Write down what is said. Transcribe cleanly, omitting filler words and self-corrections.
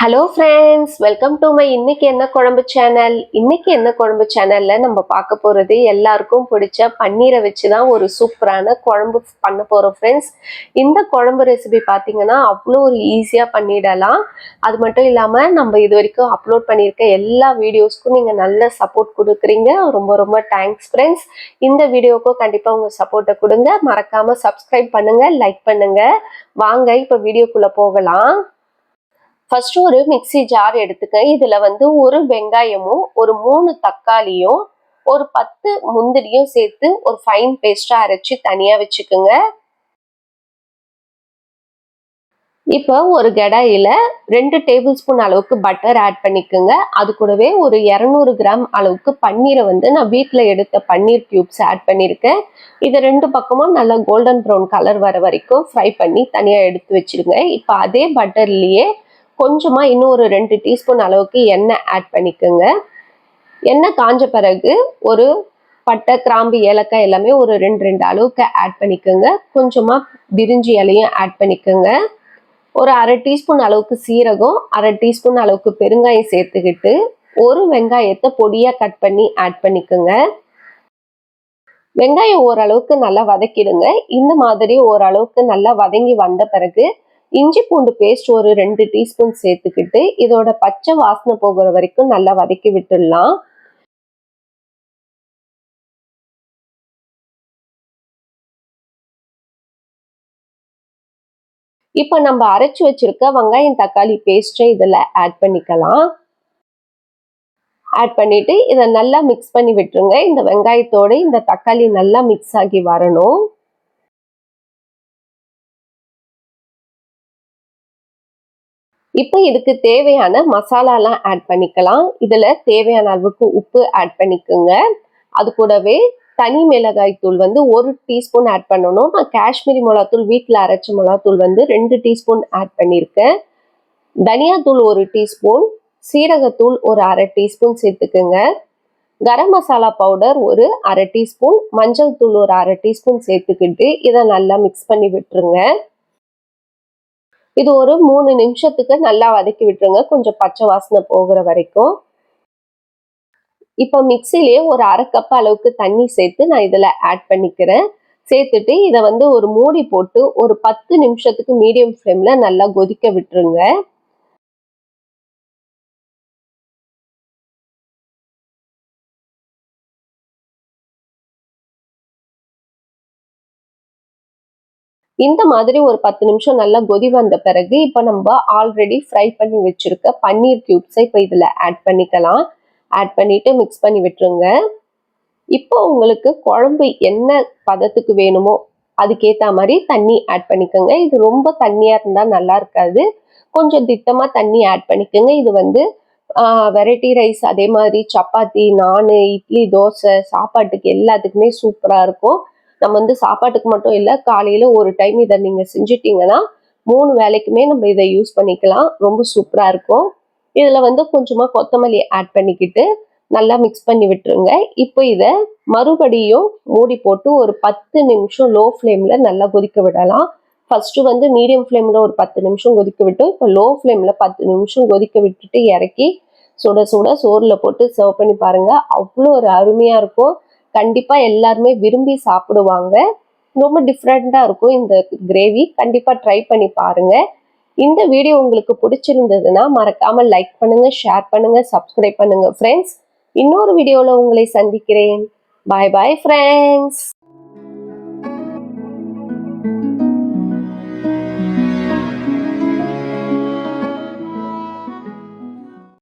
Hello friends, welcome to my இன்னைக்கு என்ன குழம்பு சேனல். இன்னைக்கு என்ன குழம்பு சேனல்ல நம்ம பார்க்க போறது எல்லாருக்கும் பிடிச்ச பன்னீரை வச்சு தான் ஒரு சூப்பரான குழம்பு பண்ண போறோம் ஃப்ரெண்ட்ஸ். இந்த குழம்பு ரெசிபி பார்த்தீங்கன்னா அவ்வளோ ஒரு ஈஸியாக பண்ணிடலாம். அது மட்டும் இல்லாமல் நம்ம இது வரைக்கும் அப்லோட் பண்ணியிருக்க எல்லா வீடியோஸ்க்கும் நீங்கள் நல்ல சப்போர்ட் கொடுக்குறீங்க. ரொம்ப ரொம்ப தேங்க்ஸ் ஃப்ரெண்ட்ஸ். இந்த வீடியோக்கும் கண்டிப்பாக உங்கள் சப்போர்ட்டை கொடுங்க. மறக்காமல் சப்ஸ்கிரைப் பண்ணுங்க, லைக் பண்ணுங்க. வாங்க இப்போ வீடியோக்குள்ளே போகலாம். ஃபர்ஸ்ட் ஒரு மிக்ஸி ஜார் எடுத்துக்க. இதுல ஒரு வெங்காயமும் ஒரு 3 தக்காளியும் ஒரு 10 முந்திரியும் சேர்த்து ஒரு ஃபைன் பேஸ்டா அரைச்சு தனியா வச்சுக்கோங்க. இப்போ ஒரு கடாயில 2 டேபிள் ஸ்பூன் அளவுக்கு பட்டர் ஆட் பண்ணிக்கோங்க. அது கூடவே ஒரு 200 கிராம் அளவுக்கு பன்னீரை நான் வீட்டில் எடுத்த பன்னீர் கியூப்ஸ் ஆட் பண்ணியிருக்கேன். இது 2 பக்கமும் நல்லா கோல்டன் ப்ரௌன் கலர் வர வரைக்கும் ஃப்ரை பண்ணி தனியாக எடுத்து வச்சிருங்க. இப்போ அதே பட்டர்லேயே கொஞ்சமா இன்னும் ஒரு 2 டீஸ்பூன் அளவுக்கு எண்ணெய் ஆட் பண்ணிக்கோங்க. எண்ணெய் காஞ்ச பிறகு ஒரு பட்டை, கிராம்பு, ஏலக்காய் எல்லாமே ஒரு 2 அளவுக்கு ஆட் பண்ணிக்கோங்க. கொஞ்சமா பிரிஞ்சி இலையும் ஆட் பண்ணிக்கோங்க. ஒரு அரை டீஸ்பூன் அளவுக்கு சீரகம், அரை டீஸ்பூன் அளவுக்கு பெருங்காயம் சேர்த்துக்கிட்டு ஒரு வெங்காயத்தை பொடியா கட் பண்ணி ஆட் பண்ணிக்கோங்க. வெங்காயம் ஓரளவுக்கு நல்லா வதக்கிடுங்க. இந்த மாதிரி ஓரளவுக்கு நல்லா வதங்கி வந்த பிறகு இஞ்சி பூண்டு பேஸ்ட் ஒரு 2 டீஸ்பூன் சேர்த்துக்கிட்டு இதோட பச்சை வாசனை போகிற வரைக்கும் நல்லா வதக்கி விட்டுடலாம். இப்போ நம்ம அரைச்சு வச்சிருக்க வெங்காயம் தக்காளி பேஸ்ட்டை இதில் ஆட் பண்ணிக்கலாம். ஆட் பண்ணிட்டு இதை நல்லா மிக்ஸ் பண்ணி விட்டுருங்க. இந்த வெங்காயத்தோட இந்த தக்காளி நல்லா மிக்ஸ் ஆகி வரணும். இப்போ இதுக்கு தேவையான மசாலாலாம் ஆட் பண்ணிக்கலாம். இதுல தேவையான அளவுக்கு உப்பு ஆட் பண்ணிக்கோங்க. அது கூடவே தனி மிளகாய் தூள் 1 டீஸ்பூன் ஆட் பண்ணணும். நான் காஷ்மீரி மிளகாத்தூள் வீட்டில் அரைச்ச மிளகாத்தூள் 2 டீஸ்பூன் ஆட் பண்ணியிருக்கேன். தனியாத்தூள் 1 டீஸ்பூன், சீரகத்தூள் ஒரு அரை டீஸ்பூன் சேர்த்துக்குங்க. கரம் மசாலா பவுடர் ஒரு அரை டீஸ்பூன், மஞ்சள் தூள் ஒரு அரை டீஸ்பூன் சேர்த்துக்கிட்டு இதை நல்லா மிக்ஸ் பண்ணி விட்டுருங்க. இது ஒரு 3 நிமிஷத்துக்கு நல்லா வதக்கி விட்டுருங்க, கொஞ்சம் பச்சை வாசனை போகிற வரைக்கும். இப்போ மிக்சிலேயே ஒரு அரை கப் அளவுக்கு தண்ணி சேர்த்து நான் இதில் ஆட் பண்ணிக்கிறேன். சேர்த்துட்டு இதை ஒரு மூடி போட்டு ஒரு 10 நிமிஷத்துக்கு மீடியம் ஃப்ளேமில் நல்லா கொதிக்க விட்டுருங்க. இந்த மாதிரி ஒரு 10 நிமிஷம் நல்லா கொதி வந்த பிறகு இப்போ நம்ம ஆல்ரெடி ஃப்ரை பண்ணி வச்சிருக்க பன்னீர் கியூப்ஸை இப்போ இதில் ஆட் பண்ணிக்கலாம். ஆட் பண்ணிட்டு மிக்ஸ் பண்ணி விட்டுருங்க. இப்போ உங்களுக்கு குழம்பு என்ன பதத்துக்கு வேணுமோ அதுக்கேற்ற மாதிரி தண்ணி ஆட் பண்ணிக்கோங்க. இது ரொம்ப தண்ணியாக இருந்தால் நல்லா இருக்காது. கொஞ்சம் திட்டமாக தண்ணி ஆட் பண்ணிக்கோங்க. இது வெரைட்டி ரைஸ், அதே மாதிரி சப்பாத்தி, நான், இட்லி, தோசை, சாப்பாட்டுக்கு எல்லாத்துக்குமே சூப்பராக இருக்கும். நம்ம சாப்பாட்டுக்கு மட்டும் இல்லை, காலையில் ஒரு டைம் இதை நீங்கள் செஞ்சிட்டிங்கன்னா 3 வேளைக்குமே நம்ம இதை யூஸ் பண்ணிக்கலாம். ரொம்ப சூப்பராக இருக்கும். இதில் கொஞ்சமாக கொத்தமல்லி ஆட் பண்ணிக்கிட்டு நல்லா மிக்ஸ் பண்ணி விட்டுருங்க. இப்போ இதை மறுபடியும் மூடி போட்டு ஒரு 10 நிமிஷம் லோ ஃப்ளேமில் நல்லா கொதிக்க விடலாம். ஃபர்ஸ்ட்டு மீடியம் ஃப்ளேமில் ஒரு 10 நிமிஷம் கொதிக்க விட்டோம். இப்போ லோ ஃப்ளேமில் 10 நிமிஷம் கொதிக்க விட்டுட்டு இறக்கி சுட சுட சோறில் போட்டு சர்வ் பண்ணி பாருங்கள். அவ்வளோ ஒரு அருமையாக இருக்கும். கண்டிப்பாக எல்லாருமே விரும்பி சாப்பிடுவாங்க. ரொம்ப டிஃப்ரெண்ட்டாக இருக்கும் இந்த கிரேவி. கண்டிப்பாக ட்ரை பண்ணி பாருங்கள். இந்த வீடியோ உங்களுக்கு பிடிச்சிருந்ததுன்னா மறக்காமல் லைக் பண்ணுங்கள், ஷேர் பண்ணுங்கள், சப்ஸ்கிரைப் பண்ணுங்கள் ஃப்ரெண்ட்ஸ். இன்னொரு வீடியோவில் உங்களை சந்திக்கிறேன். பாய் பாய் ஃப்ரெண்ட்ஸ்.